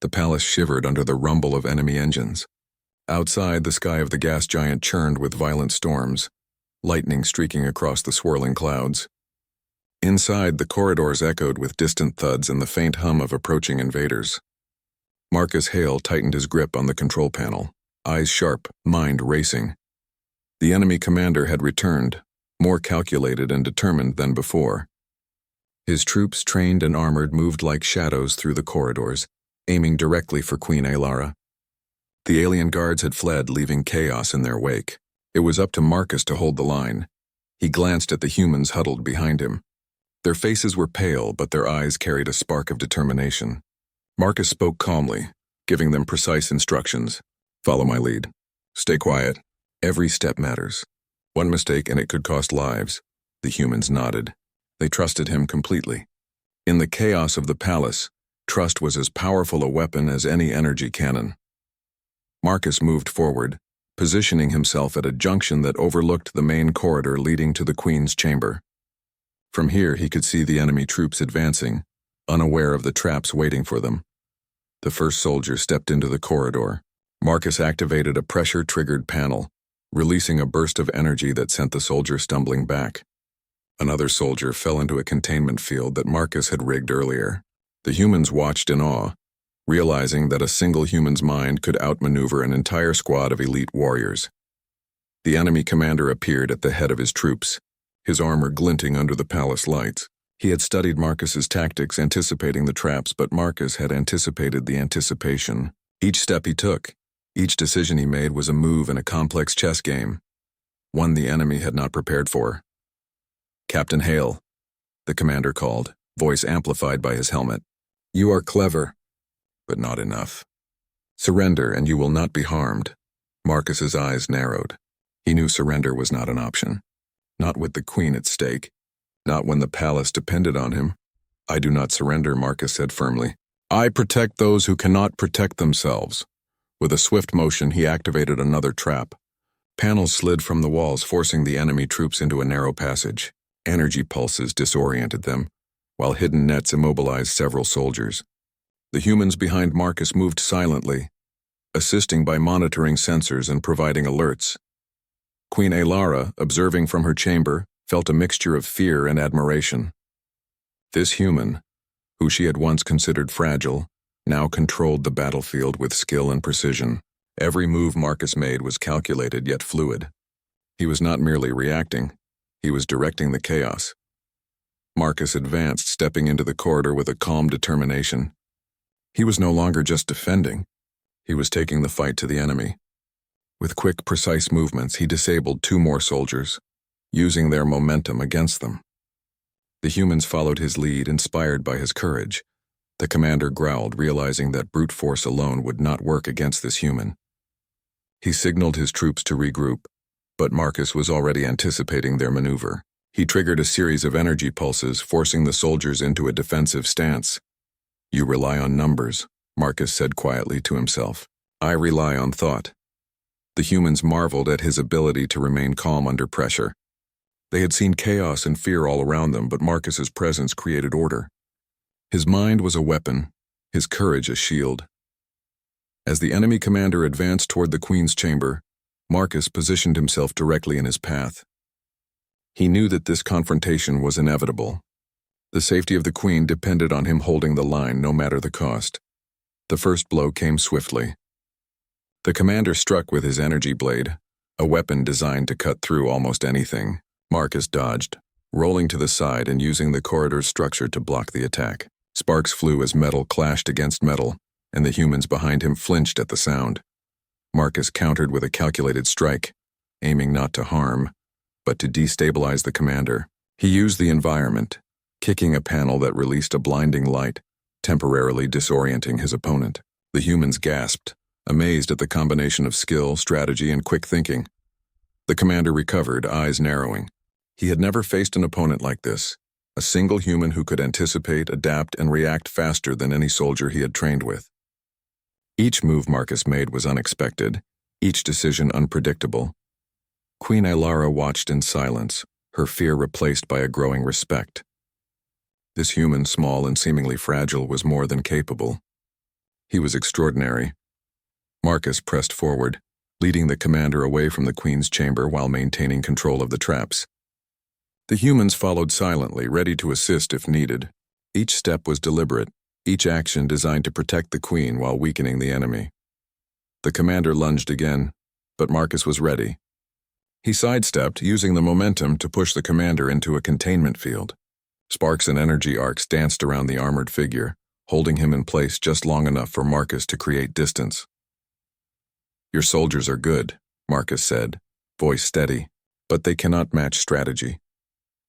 The palace shivered under the rumble of enemy engines. Outside, the sky of the gas giant churned with violent storms, lightning streaking across the swirling clouds. Inside, the corridors echoed with distant thuds and the faint hum of approaching invaders. Marcus Hale tightened his grip on the control panel, eyes sharp, mind racing. The enemy commander had returned, more calculated and determined than before. His troops, trained and armored, moved like shadows through the corridors, aiming directly for Queen Alara. The alien guards had fled, leaving chaos in their wake. It was up to Marcus to hold the line. He glanced at the humans huddled behind him. Their faces were pale, but their eyes carried a spark of determination. Marcus spoke calmly, giving them precise instructions. Follow my lead. Stay quiet. Every step matters. One mistake and it could cost lives. The humans nodded. They trusted him completely. In the chaos of the palace, trust was as powerful a weapon as any energy cannon. Marcus moved forward, positioning himself at a junction that overlooked the main corridor leading to the Queen's chamber. From here he could see the enemy troops advancing, unaware of the traps waiting for them. The first soldier stepped into the corridor. Marcus activated a pressure-triggered panel, releasing a burst of energy that sent the soldier stumbling back. Another soldier fell into a containment field that Marcus had rigged earlier. The humans watched in awe, realizing that a single human's mind could outmaneuver an entire squad of elite warriors. The enemy commander appeared at the head of his troops, his armor glinting under the palace lights. He had studied Marcus's tactics, anticipating the traps, but Marcus had anticipated the anticipation. Each step he took, each decision he made was a move in a complex chess game, one the enemy had not prepared for. Captain Hale, the commander called, voice amplified by his helmet. You are clever, but not enough. Surrender and you will not be harmed. Marcus's eyes narrowed. He knew surrender was not an option. Not with the Queen at stake. Not when the palace depended on him. I do not surrender, Marcus said firmly. I protect those who cannot protect themselves. With a swift motion, he activated another trap. Panels slid from the walls, forcing the enemy troops into a narrow passage. Energy pulses disoriented them, while hidden nets immobilized several soldiers. The humans behind Marcus moved silently, assisting by monitoring sensors and providing alerts. Queen Alara, observing from her chamber, felt a mixture of fear and admiration. This human, who she had once considered fragile, now controlled the battlefield with skill and precision. Every move Marcus made was calculated yet fluid. He was not merely reacting, he was directing the chaos. Marcus advanced, stepping into the corridor with a calm determination. He was no longer just defending, he was taking the fight to the enemy. With quick, precise movements, he disabled 2 more soldiers, using their momentum against them. The humans followed his lead, inspired by his courage. The commander growled, realizing that brute force alone would not work against this human. He signaled his troops to regroup, but Marcus was already anticipating their maneuver. He triggered a series of energy pulses, forcing the soldiers into a defensive stance. You rely on numbers, Marcus said quietly to himself. I rely on thought. The humans marveled at his ability to remain calm under pressure. They had seen chaos and fear all around them, but Marcus's presence created order. His mind was a weapon, his courage a shield. As the enemy commander advanced toward the Queen's chamber, Marcus positioned himself directly in his path. He knew that this confrontation was inevitable. The safety of the Queen depended on him holding the line no matter the cost. The first blow came swiftly. The commander struck with his energy blade, a weapon designed to cut through almost anything. Marcus dodged, rolling to the side and using the corridor's structure to block the attack. Sparks flew as metal clashed against metal, and the humans behind him flinched at the sound. Marcus countered with a calculated strike, aiming not to harm, but to destabilize the commander. He used the environment, kicking a panel that released a blinding light, temporarily disorienting his opponent. The humans gasped, amazed at the combination of skill, strategy, and quick thinking. The commander recovered, eyes narrowing. He had never faced an opponent like this, a single human who could anticipate, adapt, and react faster than any soldier he had trained with. Each move Marcus made was unexpected, each decision unpredictable. Queen Alara watched in silence, her fear replaced by a growing respect. This human, small and seemingly fragile, was more than capable. He was extraordinary. Marcus pressed forward, leading the commander away from the Queen's chamber while maintaining control of the traps. The humans followed silently, ready to assist if needed. Each step was deliberate, each action designed to protect the Queen while weakening the enemy. The commander lunged again, but Marcus was ready. He sidestepped, using the momentum to push the commander into a containment field. Sparks and energy arcs danced around the armored figure, holding him in place just long enough for Marcus to create distance. "Your soldiers are good," Marcus said, voice steady, "but they cannot match strategy."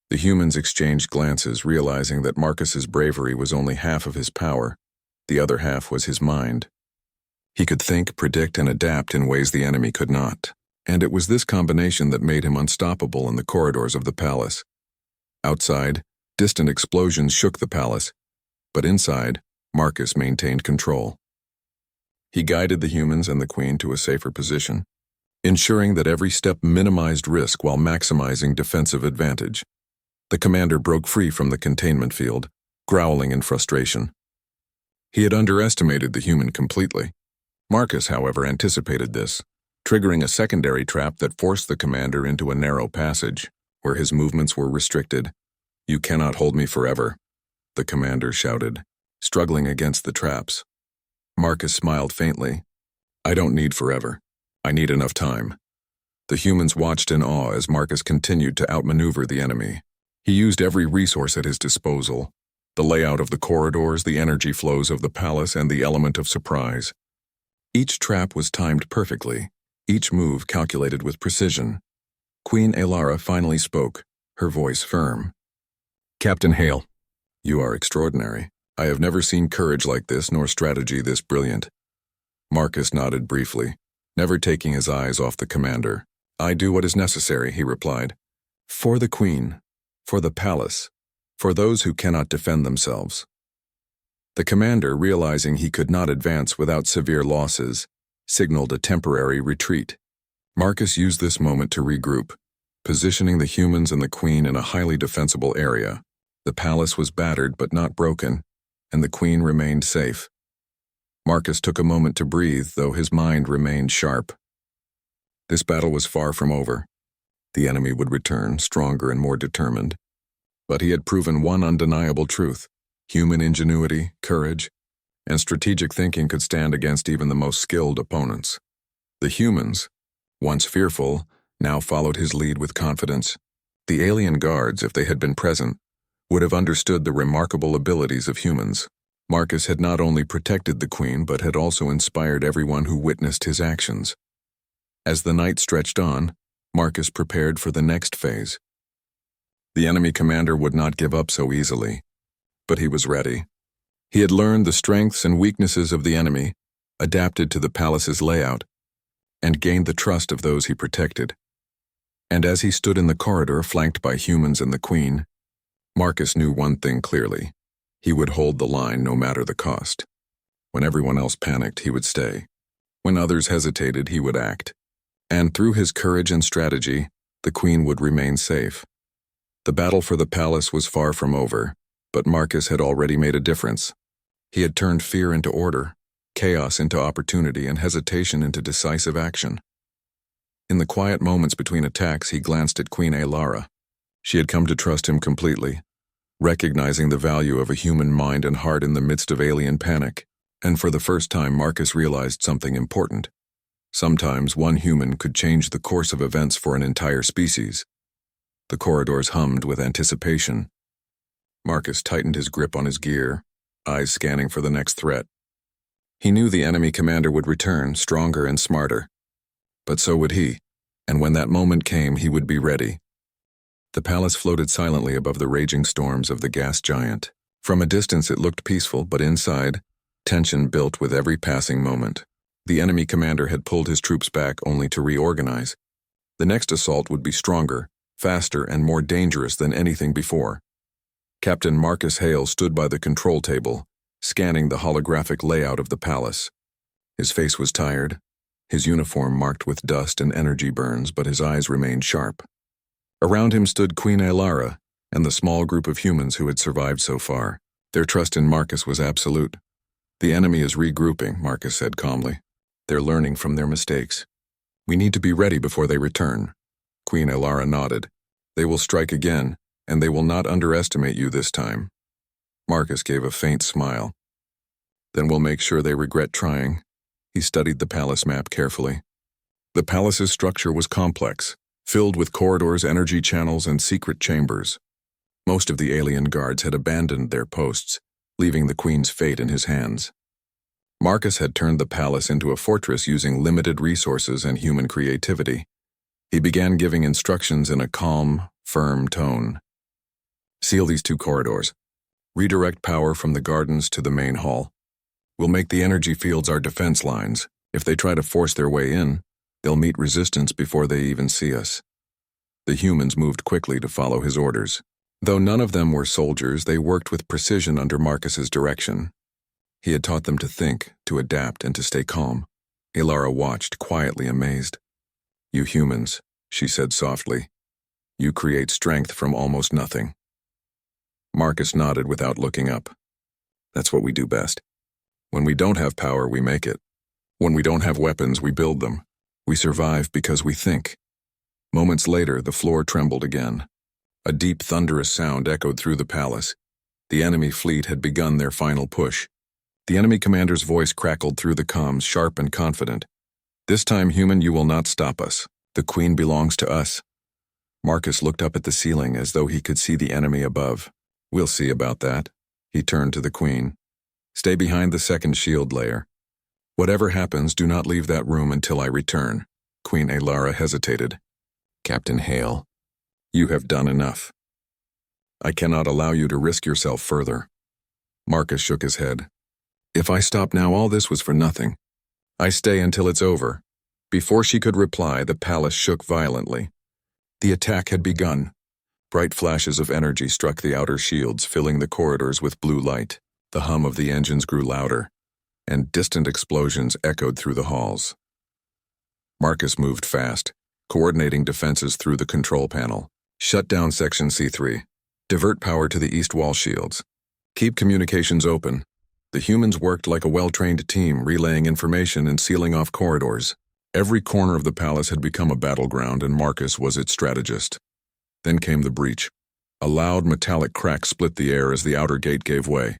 The humans exchanged glances, realizing that Marcus's bravery was only half of his power. The other half was his mind. He could think, predict, and adapt in ways the enemy could not. And it was this combination that made him unstoppable in the corridors of the palace. Outside, distant explosions shook the palace, but inside, Marcus maintained control. He guided the humans and the Queen to a safer position, ensuring that every step minimized risk while maximizing defensive advantage. The commander broke free from the containment field, growling in frustration. He had underestimated the human completely. Marcus, however, anticipated this, triggering a secondary trap that forced the commander into a narrow passage, where his movements were restricted. "You cannot hold me forever," the commander shouted, struggling against the traps. Marcus smiled faintly. "I don't need forever. I need enough time." The humans watched in awe as Marcus continued to outmaneuver the enemy. He used every resource at his disposal: the layout of the corridors, the energy flows of the palace, and the element of surprise. Each trap was timed perfectly, each move calculated with precision. Queen Alara finally spoke, her voice firm. "Captain Hale, you are extraordinary. I have never seen courage like this, nor strategy this brilliant." Marcus nodded briefly, never taking his eyes off the commander. "I do what is necessary," he replied. "For the Queen, for the palace, for those who cannot defend themselves." The commander, realizing he could not advance without severe losses, signaled a temporary retreat. Marcus used this moment to regroup, positioning the humans and the Queen in a highly defensible area. The palace was battered but not broken, and the Queen remained safe. Marcus took a moment to breathe, though his mind remained sharp. This battle was far from over. The enemy would return, stronger and more determined. But he had proven one undeniable truth: human ingenuity, courage, and strategic thinking could stand against even the most skilled opponents. The humans, once fearful, now followed his lead with confidence. The alien guards, if they had been present, would have understood the remarkable abilities of humans. Marcus had not only protected the Queen, but had also inspired everyone who witnessed his actions. As the night stretched on, Marcus prepared for the next phase. The enemy commander would not give up so easily, but he was ready. He had learned the strengths and weaknesses of the enemy, adapted to the palace's layout, and gained the trust of those he protected. And as he stood in the corridor flanked by humans and the Queen, Marcus knew one thing clearly: he would hold the line no matter the cost. When everyone else panicked, he would stay. When others hesitated, he would act. And through his courage and strategy, the Queen would remain safe. The battle for the palace was far from over, but Marcus had already made a difference. He had turned fear into order, chaos into opportunity, and hesitation into decisive action. In the quiet moments between attacks, he glanced at Queen Alara. She had come to trust him completely, recognizing the value of a human mind and heart in the midst of alien panic. And for the first time, Marcus realized something important. Sometimes one human could change the course of events for an entire species. The corridors hummed with anticipation. Marcus tightened his grip on his gear, eyes scanning for the next threat. He knew the enemy commander would return, stronger and smarter. But so would he, and when that moment came, he would be ready. The palace floated silently above the raging storms of the gas giant. From a distance it looked peaceful, but inside, tension built with every passing moment. The enemy commander had pulled his troops back only to reorganize. The next assault would be stronger, faster, and more dangerous than anything before. Captain Marcus Hale stood by the control table, scanning the holographic layout of the palace. His face was tired, his uniform marked with dust and energy burns, but his eyes remained sharp. Around him stood Queen Alara and the small group of humans who had survived so far. Their trust in Marcus was absolute. The enemy is regrouping, Marcus said calmly. They're learning from their mistakes. We need to be ready before they return. Queen Elara nodded. They will strike again, and they will not underestimate you this time. Marcus gave a faint smile. Then we'll make sure they regret trying. He studied the palace map carefully. The palace's structure was complex, filled with corridors, energy channels, and secret chambers. Most of the alien guards had abandoned their posts, leaving the Queen's fate in his hands. Marcus had turned the palace into a fortress using limited resources and human creativity. He began giving instructions in a calm, firm tone. Seal these 2 corridors. Redirect power from the gardens to the main hall. We'll make the energy fields our defense lines. If they try to force their way in, they'll meet resistance before they even see us. The humans moved quickly to follow his orders. Though none of them were soldiers, they worked with precision under Marcus's direction. He had taught them to think, to adapt, and to stay calm. Elara watched, quietly amazed. You humans, she said softly. You create strength from almost nothing. Marcus nodded without looking up. That's what we do best. When we don't have power, we make it. When we don't have weapons, we build them. We survive because we think. Moments later, the floor trembled again. A deep, thunderous sound echoed through the palace. The enemy fleet had begun their final push. The enemy commander's voice crackled through the comms, sharp and confident. This time, human, you will not stop us. The Queen belongs to us. Marcus looked up at the ceiling as though he could see the enemy above. We'll see about that. He turned to the Queen. Stay behind the second shield layer. Whatever happens, do not leave that room until I return. Queen Elara hesitated. Captain Hale, you have done enough. I cannot allow you to risk yourself further. Marcus shook his head. If I stop now, all this was for nothing. I stay until it's over. Before she could reply, the palace shook violently. The attack had begun. Bright flashes of energy struck the outer shields, filling the corridors with blue light. The hum of the engines grew louder, and distant explosions echoed through the halls. Marcus moved fast, coordinating defenses through the control panel. Shut down Section C3. Divert power to the east wall shields. Keep communications open. The humans worked like a well-trained team, relaying information and sealing off corridors. Every corner of the palace had become a battleground, and Marcus was its strategist. Then came the breach. A loud metallic crack split the air as the outer gate gave way.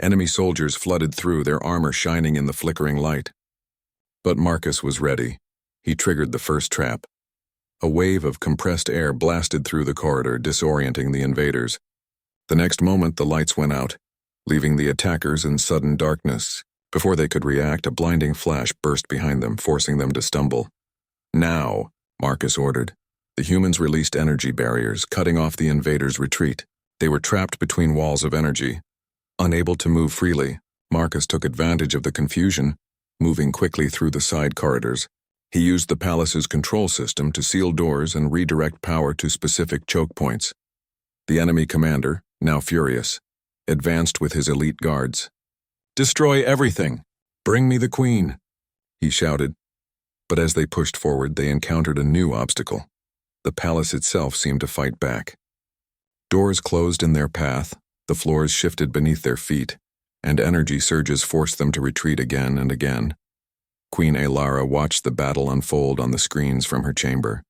Enemy soldiers flooded through, their armor shining in the flickering light. But Marcus was ready. He triggered the first trap. A wave of compressed air blasted through the corridor, disorienting the invaders. The next moment, the lights went out, leaving the attackers in sudden darkness. Before they could react, a blinding flash burst behind them, forcing them to stumble. Now, Marcus ordered. The humans released energy barriers, cutting off the invaders' retreat. They were trapped between walls of energy. Unable to move freely, Marcus took advantage of the confusion, moving quickly through the side corridors. He used the palace's control system to seal doors and redirect power to specific choke points. The enemy commander, now furious, advanced with his elite guards. "Destroy everything! Bring me the Queen!" he shouted. But as they pushed forward, they encountered a new obstacle. The palace itself seemed to fight back. Doors closed in their path, the floors shifted beneath their feet, and energy surges forced them to retreat again and again. Queen Elara watched the battle unfold on the screens from her chamber.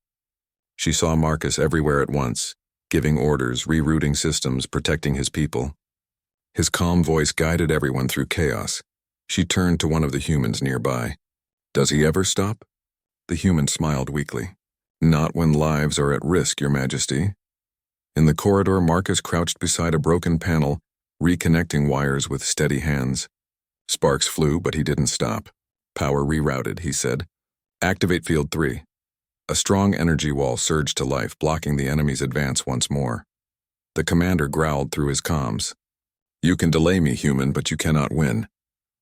She saw Marcus everywhere at once, giving orders, rerouting systems, protecting his people. His calm voice guided everyone through chaos. She turned to one of the humans nearby. "Does he ever stop?" The human smiled weakly. "Not when lives are at risk, Your Majesty." In the corridor, Marcus crouched beside a broken panel, reconnecting wires with steady hands. Sparks flew, but he didn't stop. "Power rerouted," he said. "Activate Field 3. A strong energy wall surged to life, blocking the enemy's advance once more. The commander growled through his comms. "You can delay me, human, but you cannot win."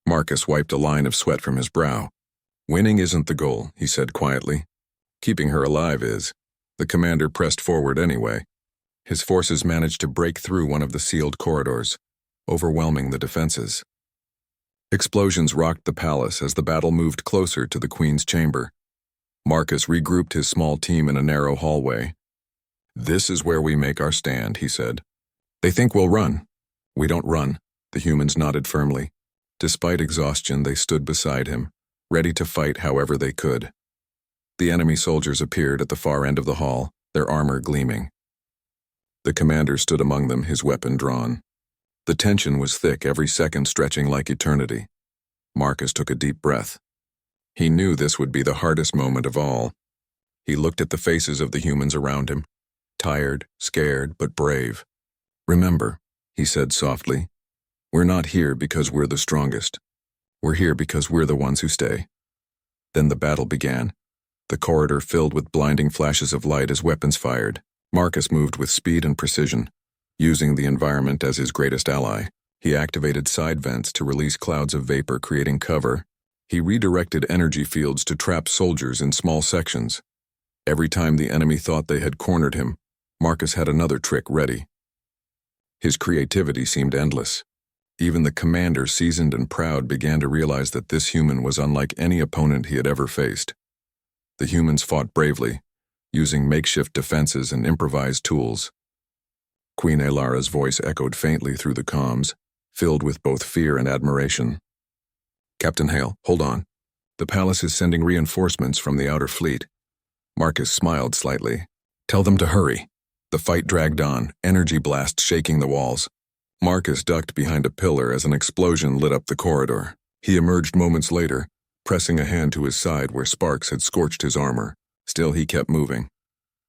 Marcus wiped a line of sweat from his brow. "Winning isn't the goal," he said quietly. "Keeping her alive is." The commander pressed forward anyway. His forces managed to break through one of the sealed corridors, overwhelming the defenses. Explosions rocked the palace as the battle moved closer to the Queen's chamber. Marcus regrouped his small team in a narrow hallway. "This is where we make our stand," he said. "They think we'll run." "We don't run," the humans nodded firmly. Despite exhaustion, they stood beside him, ready to fight however they could. The enemy soldiers appeared at the far end of the hall, their armor gleaming. The commander stood among them, his weapon drawn. The tension was thick, every second stretching like eternity. Marcus took a deep breath. He knew this would be the hardest moment of all. He looked at the faces of the humans around him, tired, scared, but brave. "Remember," he said softly, "we're not here because we're the strongest. We're here because we're the ones who stay." Then the battle began, the corridor filled with blinding flashes of light as weapons fired. Marcus moved with speed and precision, using the environment as his greatest ally. He activated side vents to release clouds of vapor, creating cover. He redirected energy fields to trap soldiers in small sections. Every time the enemy thought they had cornered him, Marcus had another trick ready. His creativity seemed endless. Even the commander, seasoned and proud, began to realize that this human was unlike any opponent he had ever faced. The humans fought bravely, using makeshift defenses and improvised tools. Queen Elara's voice echoed faintly through the comms, filled with both fear and admiration. "Captain Hale, hold on. The palace is sending reinforcements from the outer fleet." Marcus smiled slightly. "Tell them to hurry." The fight dragged on, energy blasts shaking the walls. Marcus ducked behind a pillar as an explosion lit up the corridor. He emerged moments later, pressing a hand to his side where sparks had scorched his armor. Still, he kept moving.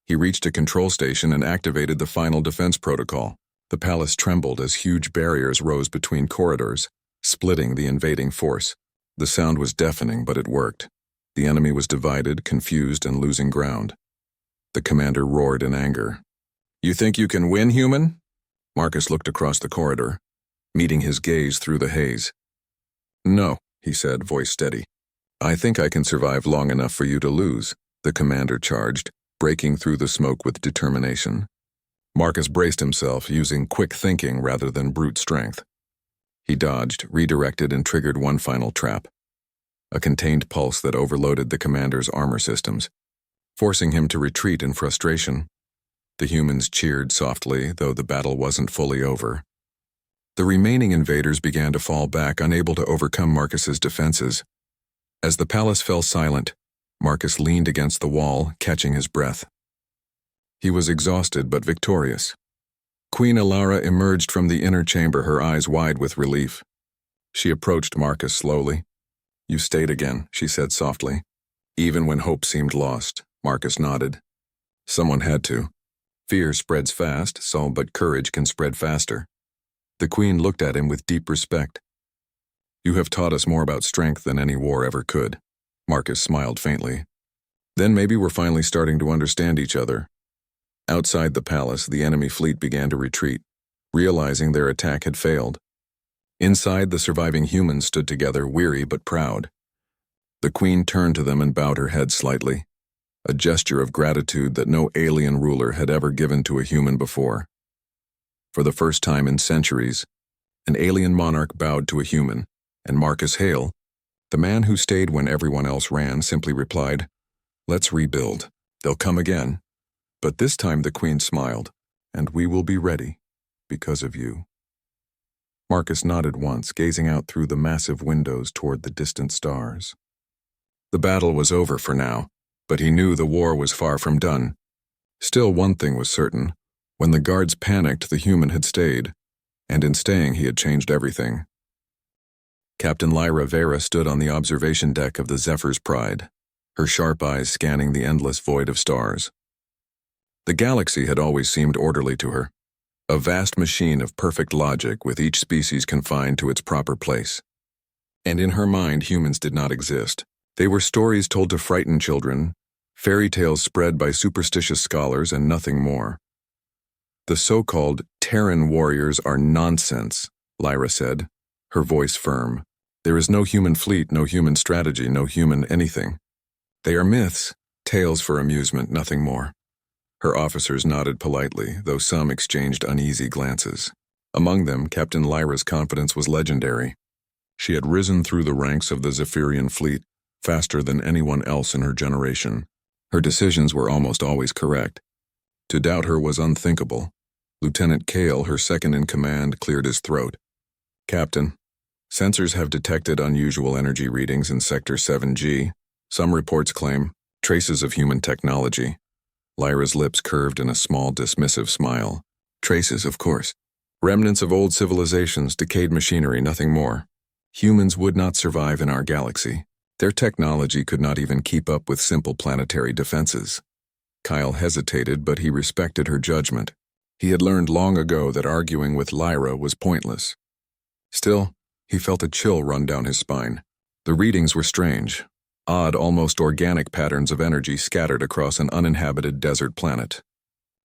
He reached a control station and activated the final defense protocol. The palace trembled as huge barriers rose between corridors, splitting the invading force. The sound was deafening, but it worked. The enemy was divided, confused, and losing ground. The commander roared in anger. "You think you can win, human?" Marcus looked across the corridor, meeting his gaze through the haze. "No," he said, voice steady. "I think I can survive long enough for you to lose," the commander charged, breaking through the smoke with determination. Marcus braced himself, using quick thinking rather than brute strength. He dodged, redirected, and triggered one final trap. A contained pulse that overloaded the commander's armor systems, forcing him to retreat in frustration. The humans cheered softly, though the battle wasn't fully over. The remaining invaders began to fall back, unable to overcome Marcus's defenses. As the palace fell silent, Marcus leaned against the wall, catching his breath. He was exhausted but victorious. Queen Elara emerged from the inner chamber, her eyes wide with relief. She approached Marcus slowly. "You stayed again," she said softly. "Even when hope seemed lost." Marcus nodded. "Someone had to. Fear spreads fast, but courage can spread faster." The queen looked at him with deep respect. "You have taught us more about strength than any war ever could." Marcus smiled faintly. "Then maybe we're finally starting to understand each other." Outside the palace, the enemy fleet began to retreat, realizing their attack had failed. Inside, the surviving humans stood together, weary but proud. The queen turned to them and bowed her head slightly, a gesture of gratitude that no alien ruler had ever given to a human before. For the first time in centuries, an alien monarch bowed to a human, and Marcus Hale, the man who stayed when everyone else ran, simply replied, "Let's rebuild. They'll come again." But this time the queen smiled, "And we will be ready, because of you." Marcus nodded once, gazing out through the massive windows toward the distant stars. The battle was over for now, but he knew the war was far from done. Still, one thing was certain. When the guards panicked, the human had stayed, and in staying he had changed everything. Captain Lyra Vera stood on the observation deck of the Zephyr's Pride, her sharp eyes scanning the endless void of stars. The galaxy had always seemed orderly to her, a vast machine of perfect logic with each species confined to its proper place. And in her mind, humans did not exist. They were stories told to frighten children, fairy tales spread by superstitious scholars, and nothing more. "The so-called Terran warriors are nonsense," Lyra said, her voice firm. "There is no human fleet, no human strategy, no human anything. They are myths, tales for amusement, nothing more." Her officers nodded politely, though some exchanged uneasy glances. Among them, Captain Lyra's confidence was legendary. She had risen through the ranks of the Zephyrian fleet faster than anyone else in her generation. Her decisions were almost always correct. To doubt her was unthinkable. Lieutenant Kale, her second-in-command, cleared his throat. "Captain, Sensors have detected unusual energy readings in Sector 7G. Some reports claim traces of human technology. Lyra's lips curved in a small, dismissive smile. Traces, of course. Remnants of old civilizations, decayed machinery, nothing more. Humans would not survive in our galaxy. Their technology could not even keep up with simple planetary defenses. Kyle hesitated, but he respected her judgment. He had learned long ago that arguing with Lyra was pointless. Still, he felt a chill run down his spine. The readings were strange. Odd, almost organic patterns of energy scattered across an uninhabited desert planet.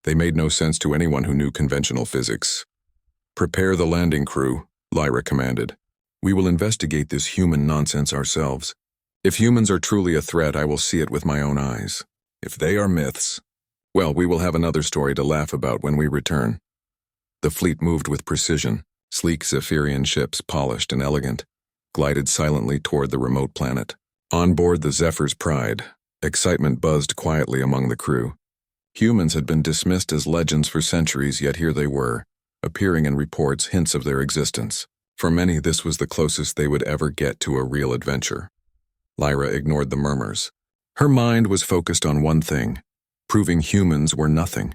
They made no sense to anyone who knew conventional physics. "Prepare the landing crew," Lyra commanded. "We will investigate this human nonsense ourselves. If humans are truly a threat, I will see it with my own eyes. If they are myths, well, we will have another story to laugh about when we return." The fleet moved with precision. Sleek Zephyrian ships, polished and elegant, glided silently toward the remote planet. On board the Zephyr's Pride, excitement buzzed quietly among the crew. Humans had been dismissed as legends for centuries, yet here they were, appearing in reports hints of their existence. For many, this was the closest they would ever get to a real adventure. Lyra ignored the murmurs. Her mind was focused on one thing, proving humans were nothing.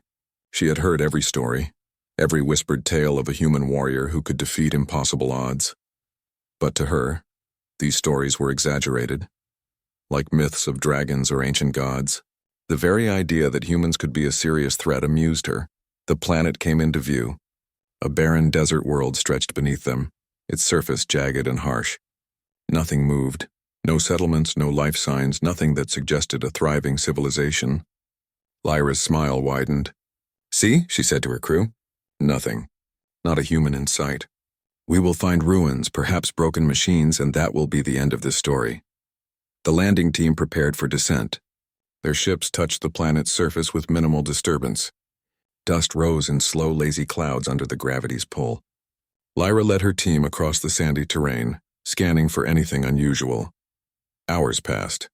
She had heard every story, every whispered tale of a human warrior who could defeat impossible odds. But to her, these stories were exaggerated. Like myths of dragons or ancient gods, the very idea that humans could be a serious threat amused her. The planet came into view. A barren desert world stretched beneath them, its surface jagged and harsh. Nothing moved. No settlements, no life signs, nothing that suggested a thriving civilization. Lyra's smile widened. "See," she said to her crew. "Nothing. Not a human in sight. We will find ruins, perhaps broken machines, and that will be the end of this story." The landing team prepared for descent. Their ships touched the planet's surface with minimal disturbance. Dust rose in slow, lazy clouds under the gravity's pull. Lyra led her team across the sandy terrain, scanning for anything unusual. Hours passed.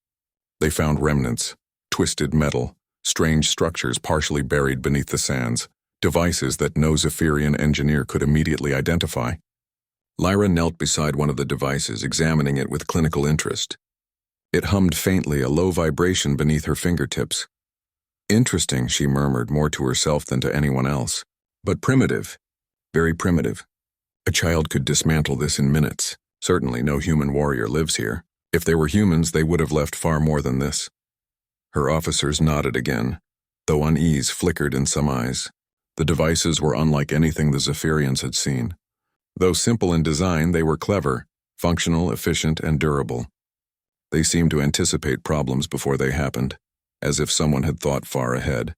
They found remnants, twisted metal, strange structures partially buried beneath the sands, devices that no Zephyrian engineer could immediately identify. Lyra knelt beside one of the devices, examining it with clinical interest. It hummed faintly, a low vibration beneath her fingertips. "Interesting," she murmured, more to herself than to anyone else. "But primitive. Very primitive. A child could dismantle this in minutes. Certainly no human warrior lives here. If they were humans, they would have left far more than this." Her officers nodded again, though unease flickered in some eyes. The devices were unlike anything the Zephyrians had seen. Though simple in design, they were clever, functional, efficient, and durable. They seemed to anticipate problems before they happened, as if someone had thought far ahead.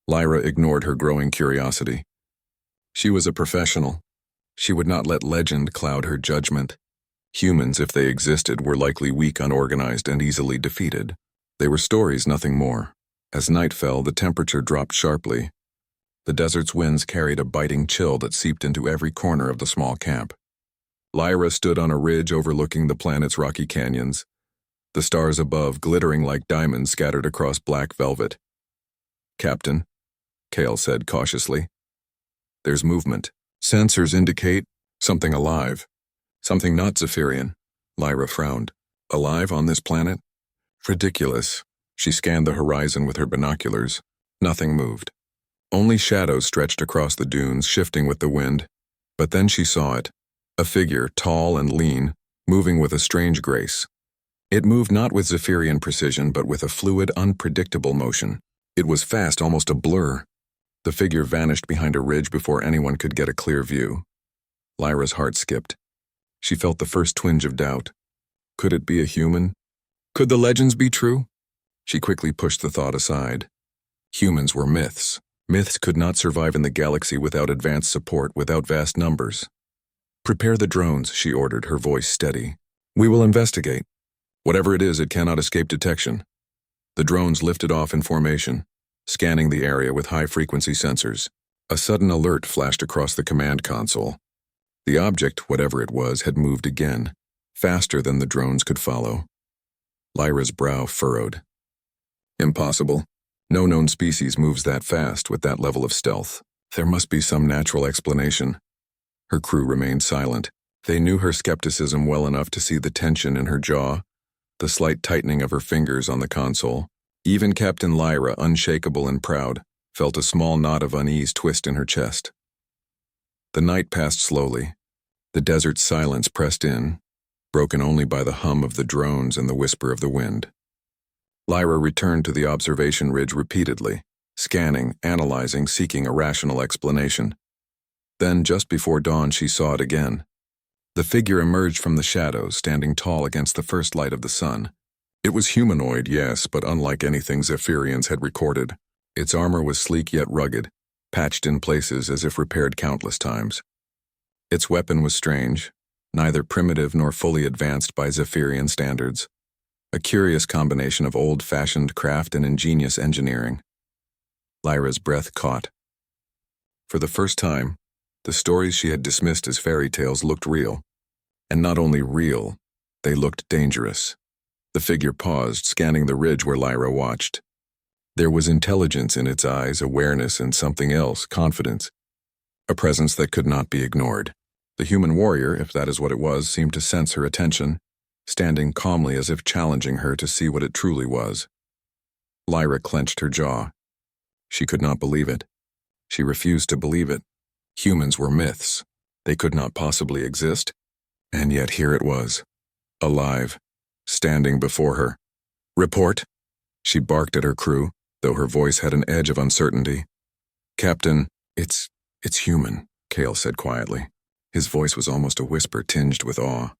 Lyra ignored her growing curiosity. She was a professional. She would not let legend cloud her judgment. Humans, if they existed, were likely weak, unorganized, and easily defeated. They were stories, nothing more. As night fell, the temperature dropped sharply. The desert's winds carried a biting chill that seeped into every corner of the small camp. Lyra stood on a ridge overlooking the planet's rocky canyons, the stars above glittering like diamonds scattered across black velvet. "Captain," Kale said cautiously, "there's movement. Sensors indicate something alive. Something not Zephyrian." Lyra frowned. "Alive on this planet? Ridiculous." She scanned the horizon with her binoculars. Nothing moved. Only shadows stretched across the dunes, shifting with the wind. But then she saw it. A figure, tall and lean, moving with a strange grace. It moved not with Zephyrian precision, but with a fluid, unpredictable motion. It was fast, almost a blur. The figure vanished behind a ridge before anyone could get a clear view. Lyra's heart skipped. She felt the first twinge of doubt. Could it be a human? Could the legends be true? She quickly pushed the thought aside. Humans were myths. Myths could not survive in the galaxy without advanced support, without vast numbers. "Prepare the drones," she ordered, her voice steady. "We will investigate. Whatever it is, it cannot escape detection." The drones lifted off in formation, scanning the area with high-frequency sensors. A sudden alert flashed across the command console. The object, whatever it was, had moved again, faster than the drones could follow. Lyra's brow furrowed. Impossible. No known species moves that fast with that level of stealth. There must be some natural explanation. Her crew remained silent. They knew her skepticism well enough to see the tension in her jaw, the slight tightening of her fingers on the console. Even Captain Lyra, unshakable and proud, felt a small knot of unease twist in her chest. The night passed slowly. The desert's silence pressed in, broken only by the hum of the drones and the whisper of the wind. Lyra returned to the observation ridge repeatedly, scanning, analyzing, seeking a rational explanation. Then, just before dawn, she saw it again. The figure emerged from the shadows, standing tall against the first light of the sun. It was humanoid, yes, but unlike anything Zephyrians had recorded. Its armor was sleek yet rugged, patched in places as if repaired countless times. Its weapon was strange, neither primitive nor fully advanced by Zephyrian standards. A curious combination of old-fashioned craft and ingenious engineering. Lyra's breath caught. For the first time, the stories she had dismissed as fairy tales looked real. And not only real, they looked dangerous. The figure paused, scanning the ridge where Lyra watched. There was intelligence in its eyes, awareness, and something else, confidence. A presence that could not be ignored. The human warrior, if that is what it was, seemed to sense her attention, standing calmly as if challenging her to see what it truly was. Lyra clenched her jaw. She could not believe it. She refused to believe it. Humans were myths. They could not possibly exist. And yet here it was, alive, standing before her. "Report," she barked at her crew, though her voice had an edge of uncertainty. "Captain, it's human," Kale said quietly. His voice was almost a whisper tinged with awe.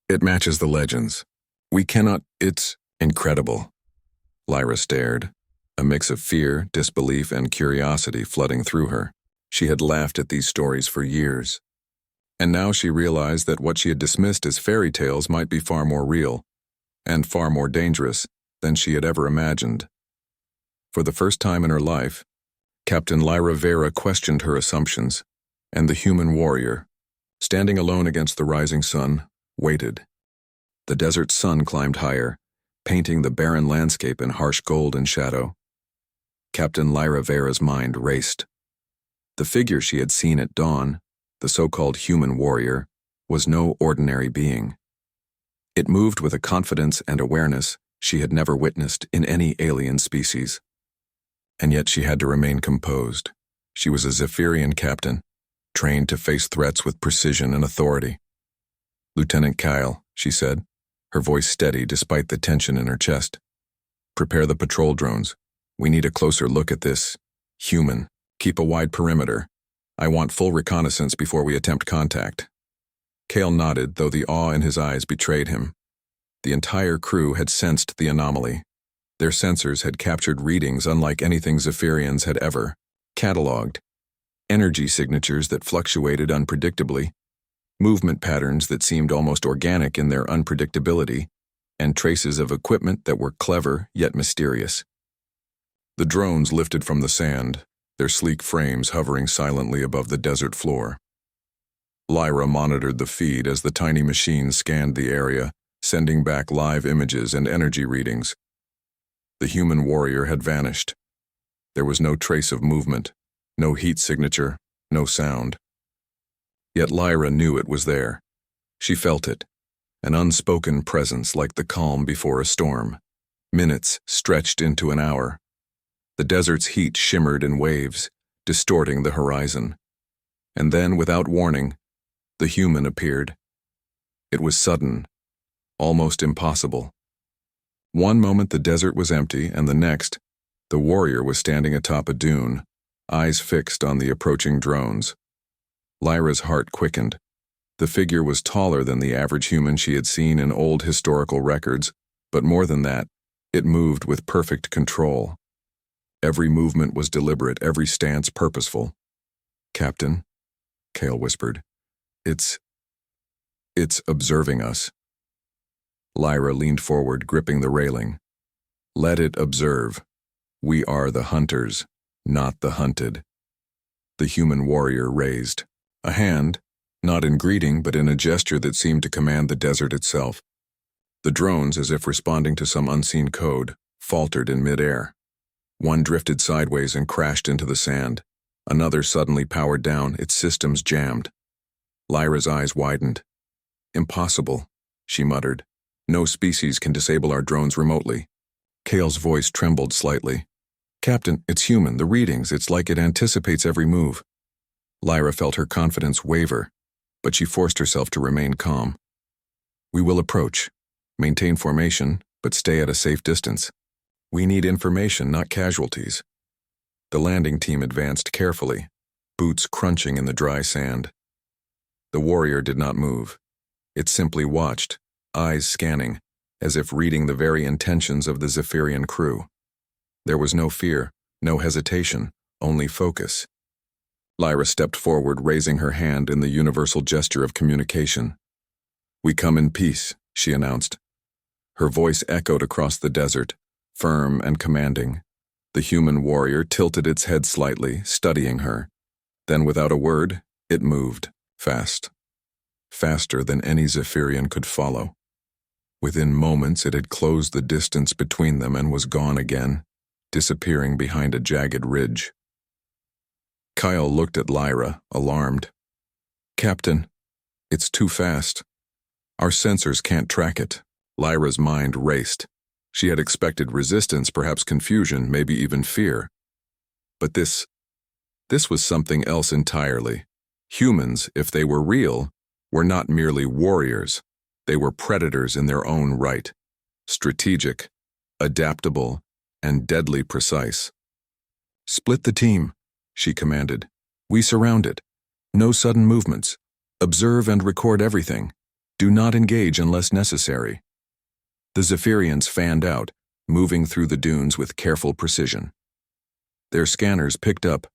It matches the legends. We cannot, it's incredible." Lyra stared, a mix of fear, disbelief, and curiosity flooding through her. She had laughed at these stories for years. And now she realized that what she had dismissed as fairy tales might be far more real, and far more dangerous than she had ever imagined. For the first time in her life, Captain Lyra Vera questioned her assumptions, and the human warrior, standing alone against the rising sun, waited. The desert sun climbed higher, painting the barren landscape in harsh gold and shadow. Captain Lyra Vera's mind raced. The figure she had seen at dawn, the so-called human warrior, was no ordinary being. It moved with a confidence and awareness she had never witnessed in any alien species. And yet she had to remain composed. She was a Zephyrian captain, trained to face threats with precision and authority. "Lieutenant Kyle," she said, her voice steady despite the tension in her chest. "Prepare the patrol drones. We need a closer look at this human. Keep a wide perimeter. I want full reconnaissance before we attempt contact." Kale nodded, though the awe in his eyes betrayed him. The entire crew had sensed the anomaly. Their sensors had captured readings unlike anything Zephyrians had ever cataloged. Energy signatures that fluctuated unpredictably, movement patterns that seemed almost organic in their unpredictability, and traces of equipment that were clever yet mysterious. The drones lifted from the sand, their sleek frames hovering silently above the desert floor. Lyra monitored the feed as the tiny machines scanned the area, sending back live images and energy readings. The human warrior had vanished. There was no trace of movement, no heat signature, no sound. Yet Lyra knew it was there. She felt it, an unspoken presence like the calm before a storm. Minutes stretched into an hour. The desert's heat shimmered in waves, distorting the horizon. And then, without warning, the human appeared. It was sudden, almost impossible. One moment the desert was empty, and the next, the warrior was standing atop a dune, eyes fixed on the approaching drones. Lyra's heart quickened. The figure was taller than the average human she had seen in old historical records, but more than that, it moved with perfect control. Every movement was deliberate, every stance purposeful. "Captain," Kale whispered, It's observing us." Lyra leaned forward, gripping the railing. "Let it observe. We are the hunters, not the hunted." The human warrior raised a hand, not in greeting but in a gesture that seemed to command the desert itself. The drones, as if responding to some unseen code, faltered in midair. One drifted sideways and crashed into the sand. Another suddenly powered down, its systems jammed. Lyra's eyes widened. "Impossible," she muttered. "No species can disable our drones remotely." Kale's voice trembled slightly. "Captain, it's human, the readings, it's like it anticipates every move." Lyra felt her confidence waver, but she forced herself to remain calm. "We will approach. Maintain formation, but stay at a safe distance. We need information, not casualties." The landing team advanced carefully, boots crunching in the dry sand. The warrior did not move. It simply watched, eyes scanning, as if reading the very intentions of the Zephyrian crew. There was no fear, no hesitation, only focus. Lyra stepped forward, raising her hand in the universal gesture of communication. "We come in peace," she announced. Her voice echoed across the desert, firm and commanding. The human warrior tilted its head slightly, studying her. Then, without a word, it moved, fast. Faster than any Zephyrian could follow. Within moments, it had closed the distance between them and was gone again, disappearing behind a jagged ridge. Kyle looked at Lyra, alarmed. "Captain, it's too fast. Our sensors can't track it." Lyra's mind raced. She had expected resistance, perhaps confusion, maybe even fear. But this was something else entirely. Humans, if they were real, were not merely warriors. They were predators in their own right. Strategic, adaptable, and deadly precise. "Split the team," she commanded. "We surround it. No sudden movements. Observe and record everything. Do not engage unless necessary." The Zephyrians fanned out, moving through the dunes with careful precision. Their scanners picked up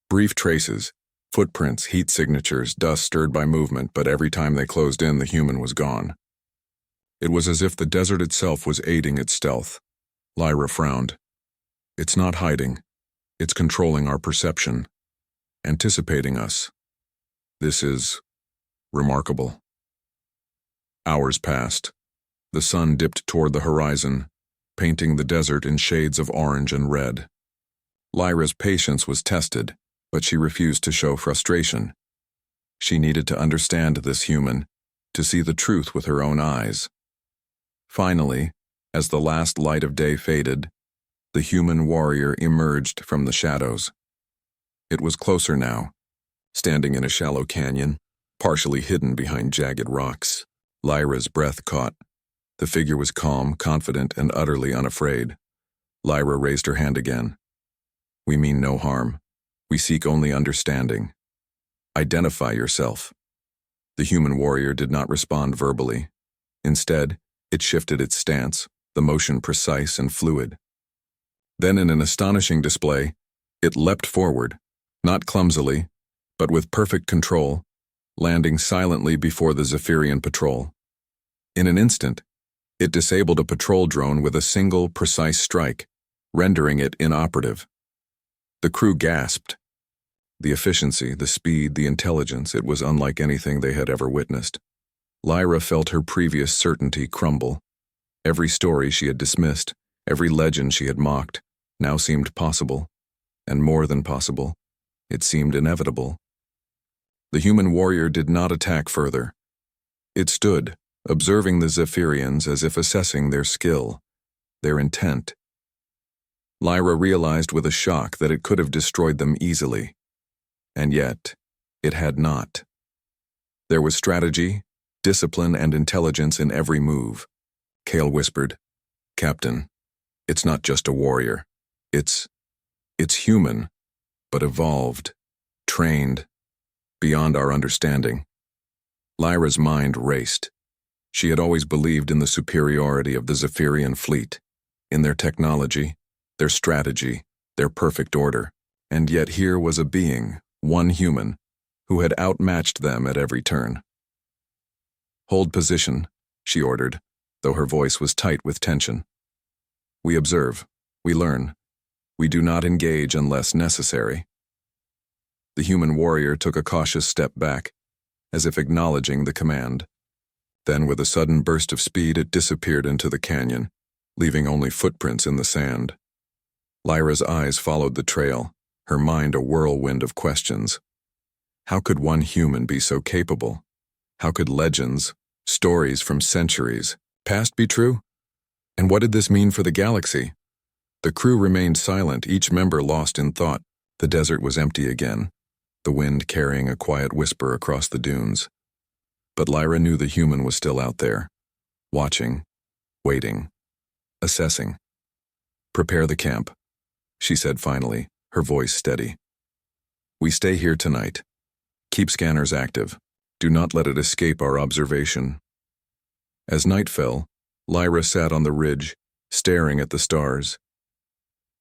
brief traces, footprints, heat signatures, dust stirred by movement, but every time they closed in, the human was gone. It was as if the desert itself was aiding its stealth. Lyra frowned. "It's not hiding. It's controlling our perception, anticipating us. This is remarkable." Hours passed. The sun dipped toward the horizon, painting the desert in shades of orange and red. Lyra's patience was tested, but she refused to show frustration. She needed to understand this human, to see the truth with her own eyes. Finally, as the last light of day faded, the human warrior emerged from the shadows. It was closer now, standing in a shallow canyon, partially hidden behind jagged rocks. Lyra's breath caught. The figure was calm, confident, and utterly unafraid. Lyra raised her hand again. "We mean no harm. We seek only understanding. Identify yourself." The human warrior did not respond verbally. Instead, it shifted its stance, the motion precise and fluid. Then, in an astonishing display, it leapt forward, not clumsily, but with perfect control, landing silently before the Zephyrian patrol. In an instant, it disabled a patrol drone with a single, precise strike, rendering it inoperative. The crew gasped. The efficiency, the speed, the intelligence, it was unlike anything they had ever witnessed. Lyra felt her previous certainty crumble. Every story she had dismissed, every legend she had mocked, now seemed possible, and more than possible. It seemed inevitable. The human warrior did not attack further. It stood, observing the Zephyrians as if assessing their skill, their intent. Lyra realized with a shock that it could have destroyed them easily. And yet, it had not. There was strategy, discipline, and intelligence in every move. Kale whispered, "Captain, it's not just a warrior. It's human, but evolved, trained, beyond our understanding." Lyra's mind raced. She had always believed in the superiority of the Zephyrian fleet, in their technology, their strategy, their perfect order, and yet here was a being, one human, who had outmatched them at every turn. "Hold position," she ordered, though her voice was tight with tension. "We observe, we learn. We do not engage unless necessary." The human warrior took a cautious step back, as if acknowledging the command. Then, with a sudden burst of speed, it disappeared into the canyon, leaving only footprints in the sand. Lyra's eyes followed the trail, her mind a whirlwind of questions. How could one human be so capable? How could legends, stories from centuries past be true? And what did this mean for the galaxy? The crew remained silent, each member lost in thought. The desert was empty again, the wind carrying a quiet whisper across the dunes. But Lyra knew the human was still out there, watching, waiting, assessing. "Prepare the camp," she said finally, her voice steady. "We stay here tonight. Keep scanners active. Do not let it escape our observation." As night fell, Lyra sat on the ridge, staring at the stars.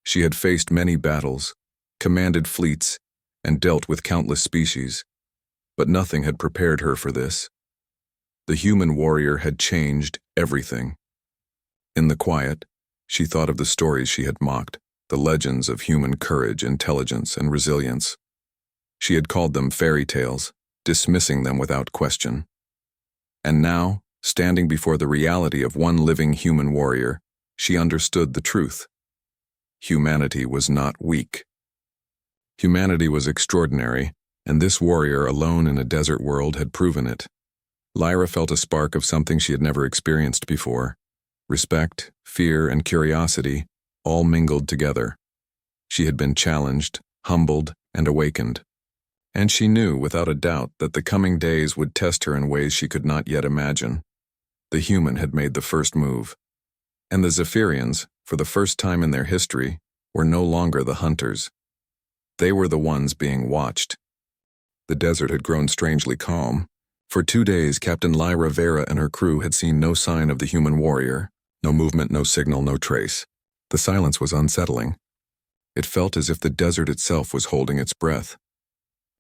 She had faced many battles, commanded fleets, and dealt with countless species, but nothing had prepared her for this. The human warrior had changed everything. In the quiet, she thought of the stories she had mocked, the legends of human courage, intelligence, and resilience. She had called them fairy tales, dismissing them without question. And now, standing before the reality of one living human warrior, she understood the truth. Humanity was not weak. Humanity was extraordinary, and this warrior alone in a desert world had proven it. Lyra felt a spark of something she had never experienced before. Respect, fear, and curiosity all mingled together. She had been challenged, humbled, and awakened. And she knew without a doubt that the coming days would test her in ways she could not yet imagine. The human had made the first move. And the Zephyrians, for the first time in their history, were no longer the hunters. They were the ones being watched. The desert had grown strangely calm. For 2 days, Captain Lyra Vera and her crew had seen no sign of the human warrior. No movement, no signal, no trace. The silence was unsettling. It felt as if the desert itself was holding its breath.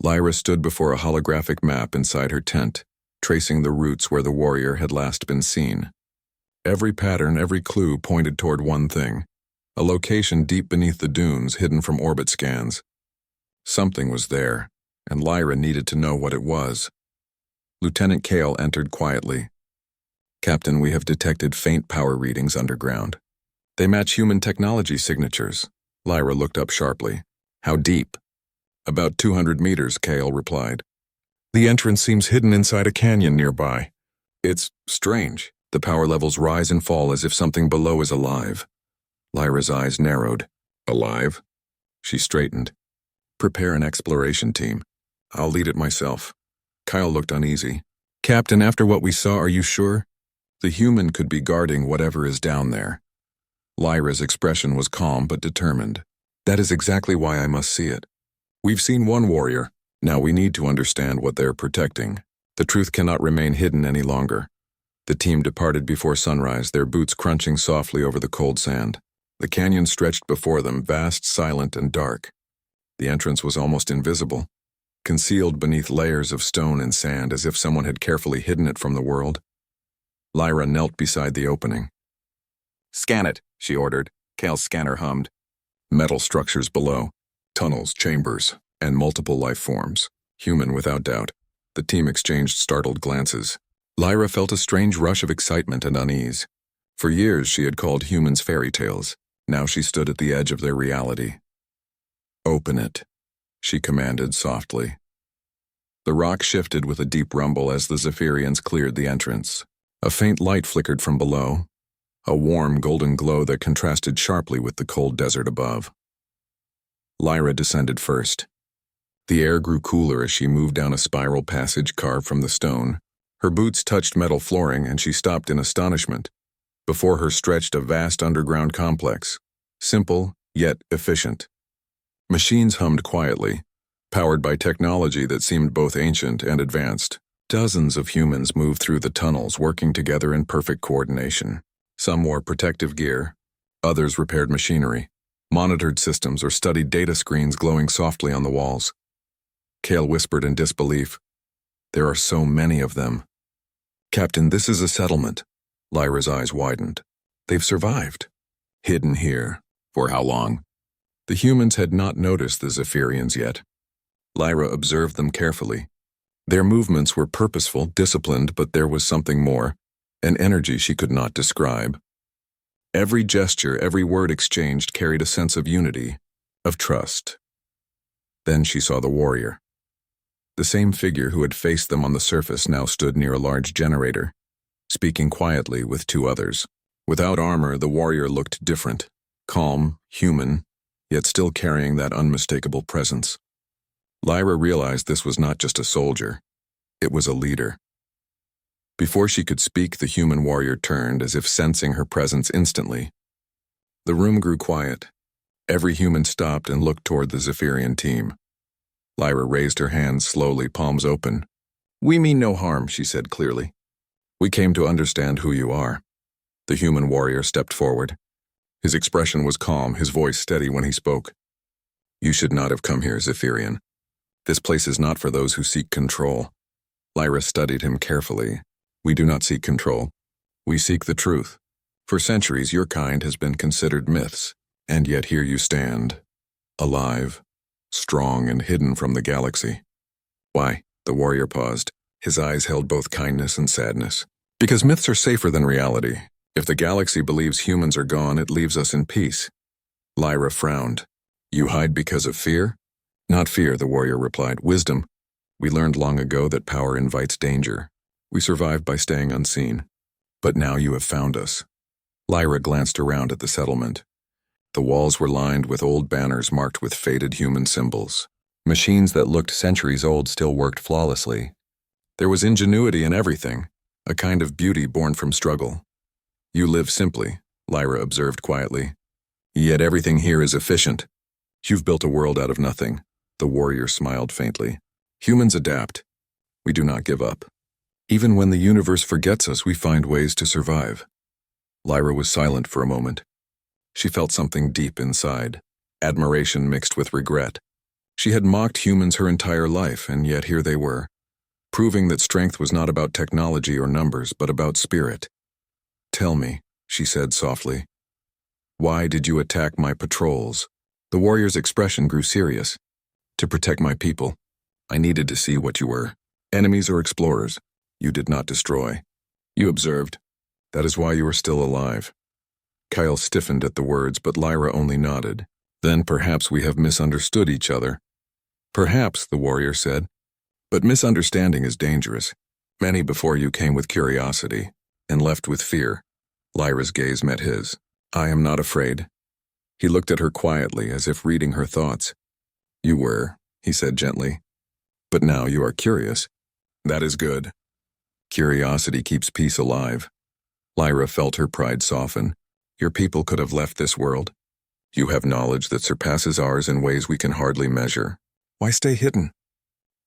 Lyra stood before a holographic map inside her tent, tracing the routes where the warrior had last been seen. Every pattern, every clue pointed toward one thing, a location deep beneath the dunes hidden from orbit scans. Something was there, and Lyra needed to know what it was. Lieutenant Kale entered quietly. "Captain, we have detected faint power readings underground. They match human technology signatures." Lyra looked up sharply. "How deep?" "About 200 meters, Kale replied. "The entrance seems hidden inside a canyon nearby. It's strange. The power levels rise and fall as if something below is alive." Lyra's eyes narrowed. "Alive?" She straightened. "Prepare an exploration team. I'll lead it myself." Kyle looked uneasy. "Captain, after what we saw, are you sure?" "The human could be guarding whatever is down there." Lyra's expression was calm but determined. "That is exactly why I must see it. We've seen one warrior. Now we need to understand what they're protecting. The truth cannot remain hidden any longer." The team departed before sunrise, their boots crunching softly over the cold sand. The canyon stretched before them, vast, silent, and dark. The entrance was almost invisible, concealed beneath layers of stone and sand as if someone had carefully hidden it from the world. Lyra knelt beside the opening. "Scan it," she ordered. Kale's scanner hummed. Metal structures below, tunnels, chambers, and multiple life forms. Human without doubt. The team exchanged startled glances. Lyra felt a strange rush of excitement and unease. For years she had called humans fairy tales. Now she stood at the edge of their reality. "Open it," she commanded softly. The rock shifted with a deep rumble as the Zephyrians cleared the entrance. A faint light flickered from below, a warm golden glow that contrasted sharply with the cold desert above. Lyra descended first. The air grew cooler as she moved down a spiral passage carved from the stone. Her boots touched metal flooring and she stopped in astonishment. Before her stretched a vast underground complex, simple yet efficient. Machines hummed quietly, powered by technology that seemed both ancient and advanced. Dozens of humans moved through the tunnels, working together in perfect coordination. Some wore protective gear, others repaired machinery, monitored systems, or studied data screens glowing softly on the walls. Kale whispered in disbelief, "There are so many of them." "Captain, this is a settlement." Lyra's eyes widened. "They've survived." "Hidden here. For how long?" The humans had not noticed the Zephyrians yet. Lyra observed them carefully. Their movements were purposeful, disciplined, but there was something more, an energy she could not describe. Every gesture, every word exchanged carried a sense of unity, of trust. Then she saw the warrior. The same figure who had faced them on the surface now stood near a large generator, speaking quietly with two others. Without armor, the warrior looked different, calm, human, yet still carrying that unmistakable presence. Lyra realized this was not just a soldier. It was a leader. Before she could speak, the human warrior turned, as if sensing her presence instantly. The room grew quiet. Every human stopped and looked toward the Zephyrian team. Lyra raised her hands slowly, palms open. "We mean no harm," she said clearly. "We came to understand who you are." The human warrior stepped forward. His expression was calm, his voice steady when he spoke. "You should not have come here, Zephyrian. This place is not for those who seek control." Lyra studied him carefully. "We do not seek control. We seek the truth. For centuries, your kind has been considered myths, and yet here you stand, alive, strong and hidden from the galaxy." "Why?" The warrior paused. His eyes held both kindness and sadness. "Because myths are safer than reality. If the galaxy believes humans are gone, it leaves us in peace." Lyra frowned. "You hide because of fear?" "Not fear," the warrior replied. "Wisdom. We learned long ago that power invites danger. We survived by staying unseen. But now you have found us." Lyra glanced around at the settlement. The walls were lined with old banners marked with faded human symbols. Machines that looked centuries old still worked flawlessly. There was ingenuity in everything, a kind of beauty born from struggle. "You live simply," Lyra observed quietly. "Yet everything here is efficient. You've built a world out of nothing." The warrior smiled faintly. "Humans adapt. We do not give up. Even when the universe forgets us, we find ways to survive." Lyra was silent for a moment. She felt something deep inside, admiration mixed with regret. She had mocked humans her entire life, and yet here they were, proving that strength was not about technology or numbers, but about spirit. "Tell me," she said softly, "why did you attack my patrols?" The warrior's expression grew serious. "To protect my people. I needed to see what you were. Enemies or explorers. You did not destroy. You observed. That is why you are still alive." Kyle stiffened at the words, but Lyra only nodded. "Then perhaps we have misunderstood each other." "Perhaps," the warrior said. "But misunderstanding is dangerous. Many before you came with curiosity and left with fear." Lyra's gaze met his. "I am not afraid." He looked at her quietly, as if reading her thoughts. "You were," he said gently. "But now you are curious. That is good. Curiosity keeps peace alive." Lyra felt her pride soften. "Your people could have left this world. You have knowledge that surpasses ours in ways we can hardly measure. Why stay hidden?"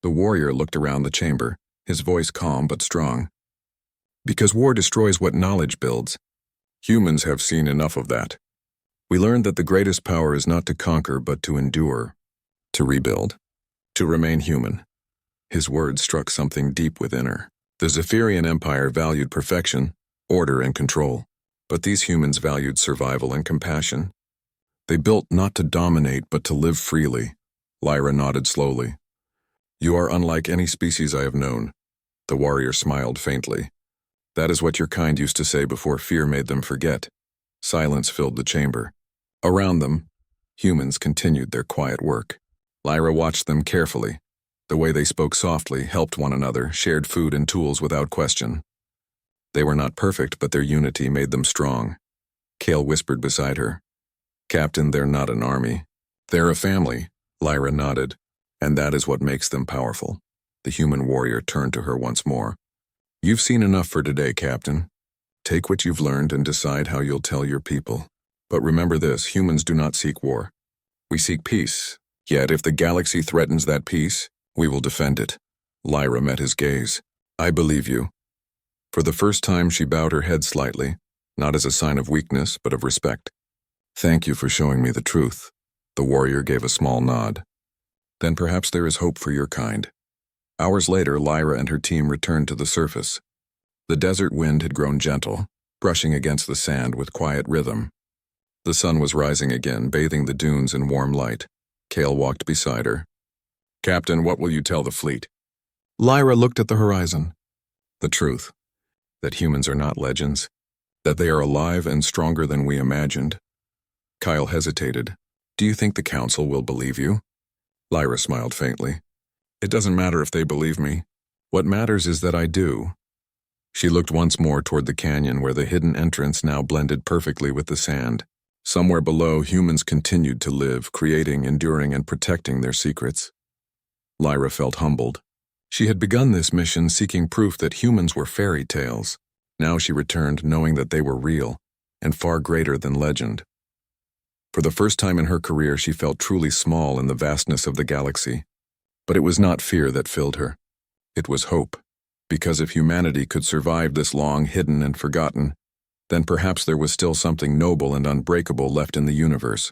The warrior looked around the chamber, his voice calm but strong. "Because war destroys what knowledge builds. Humans have seen enough of that. We learned that the greatest power is not to conquer but to endure, to rebuild, to remain human." His words struck something deep within her. The Zephyrian Empire valued perfection, order, and control, but these humans valued survival and compassion. They built not to dominate but to live freely. Lyra nodded slowly. "You are unlike any species I have known." The warrior smiled faintly. "That is what your kind used to say before fear made them forget." Silence filled the chamber. Around them, humans continued their quiet work. Lyra watched them carefully. The way they spoke softly, helped one another, shared food and tools without question. They were not perfect, but their unity made them strong. Kale whispered beside her. "Captain, they're not an army. They're a family." Lyra nodded. "And that is what makes them powerful." The human warrior turned to her once more. "You've seen enough for today, Captain. Take what you've learned and decide how you'll tell your people. But remember this, humans do not seek war. We seek peace. Yet if the galaxy threatens that peace, we will defend it." Lyra met his gaze. "I believe you." For the first time she bowed her head slightly, not as a sign of weakness, but of respect. "Thank you for showing me the truth." The warrior gave a small nod. "Then perhaps there is hope for your kind." Hours later, Lyra and her team returned to the surface. The desert wind had grown gentle, brushing against the sand with quiet rhythm. The sun was rising again, bathing the dunes in warm light. Kale walked beside her. "Captain, what will you tell the fleet?" Lyra looked at the horizon. "The truth. That humans are not legends. That they are alive and stronger than we imagined." Kyle hesitated. "Do you think the council will believe you?" Lyra smiled faintly. It doesn't matter if they believe me. What matters is that I do. She looked once more toward the canyon where the hidden entrance now blended perfectly with the sand. Somewhere below, humans continued to live, creating, enduring, and protecting their secrets. Lyra felt humbled. She had begun this mission seeking proof that humans were fairy tales. Now she returned knowing that they were real, and far greater than legend. For the first time in her career, she felt truly small in the vastness of the galaxy. But it was not fear that filled her. It was hope. Because if humanity could survive this long hidden and forgotten, then perhaps there was still something noble and unbreakable left in the universe.